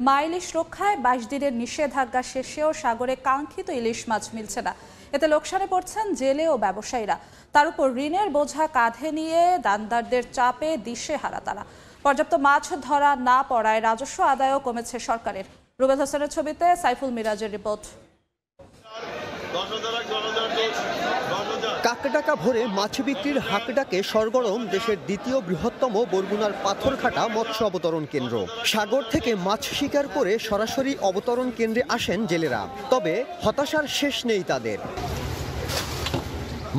মা ইলিশ রক্ষায় 22 দিনের নিষেধাজ্ঞা শেষেও সাগরে কাঙ্ক্ষিত ইলিশ মাছ মিলছে না। এতে লোকসানে পড়ছেন জেলে ও ব্যবসায়ীরা। তার উপর ঋণের বোঝা কাঁধে নিয়ে দানদারদের চাপে দিশেহারা তারা। পর্যাপ্ত মাছ ধরা না পড়ায় রাজস্ব আদায়ও কমেছে সরকারের। রুবেল হোসেনের ছবিতে সাইফুল মিরাজের রিপোর্ট। কাকডাকা ভরে মাছ বিক্রির হাকডাকে সরগরম দেশের দ্বিতীয় বৃহত্তম বরগুনার পাথরঘাটা মৎস্য অবতরণ কেন্দ্র। সাগর থেকে মাছ শিকার করে সরাসরি অবতরণ কেন্দ্রে আসেন জেলেরা। তবে হতাশার শেষ নেই তাদের।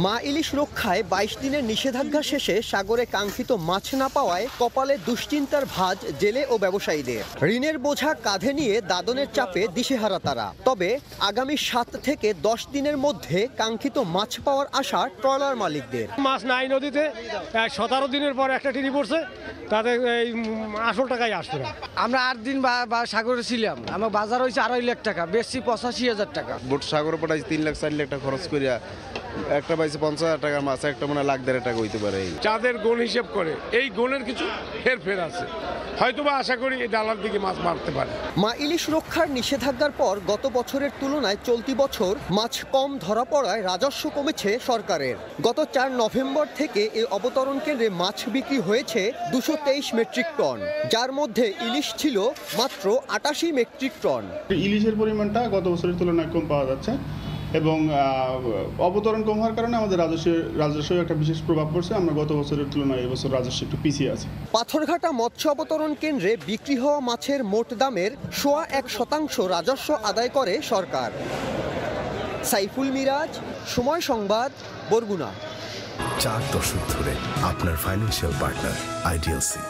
মা ইলিশ রক্ষায় 22 দিনের নিষেধাজ্ঞা শেষে সাগরে কাঙ্ক্ষিত মাছ না পাওয়ায় কপালে দুশ্চিন্তার ভাঁজ জেলে ও ব্যবসায়ীদের। ঋণের বোঝা কাঁধে নিয়ে দাদনের চাপে দিশেহারা তারা। তবে আগামী 7 থেকে 10 দিনের মধ্যে কাঙ্ক্ষিত মাছ পাওয়ার আশা ট্রলার মালিকদের। মাছ নাই নদীতে, 17 দিনের পর একটা টিনি পড়ছে, তাতে এই আসল টাকাই আসছে না। আমরা 8 দিন বা সাগরে ছিলাম, আমার বাজার হয়েছে 2.5 লাখ টাকা, বেশি 85,000 টাকা। বোট সাগরে পড়াইছে 3 লাখ 4 লাখ টাকা খরচ করিয়া একটা পাইছে 50,000 টাকার মাছ, একটা মনে 1,50,000 টাকা হইতে পারে। যাদের গোল হিসেব করে এই গোলের কিছু হেরফের আছে, হয়তোবা আশা করি এই ডালার দিকে মাছ মারতে পারে। মা ইলিশ রক্ষার নিষেধাজ্ঞার পর গত বছরের তুলনায় চলতি বছর মাছ কম ধরা পড়ায় রাজস্ব কমেছে সরকারের। গত 4 নভেম্বর থেকে এই অবতরণ কেন্দ্রে মাছ বিক্রি হয়েছে 223 মেট্রিক টন, যার মধ্যে ইলিশ ছিল মাত্র 88 মেট্রিক টন। ইলিশের পরিমাণটা গত বছরের তুলনায় কম পাওয়া যাচ্ছে এবং অবতরণ কম হওয়ার কারণে আমাদের রাজস্ব একটা বিশেষ প্রভাব পড়ছে। আমরা গত বছরের তুলনায় এবছর রাজস্ব একটু পিছিয়ে আছে। পাথরঘাটা মৎস্য অবতরণ কেন্দ্রে বিক্রি হওয়া মাছের মোট দামের 1.25% রাজস্ব আদায় করে সরকার। সাইফুল মিরাজ, সময় সংবাদ, বরগুনা। 4 দশক ধরে আপনার ফাইন্যান্সিয়াল পার্টনার আইডিএলসি।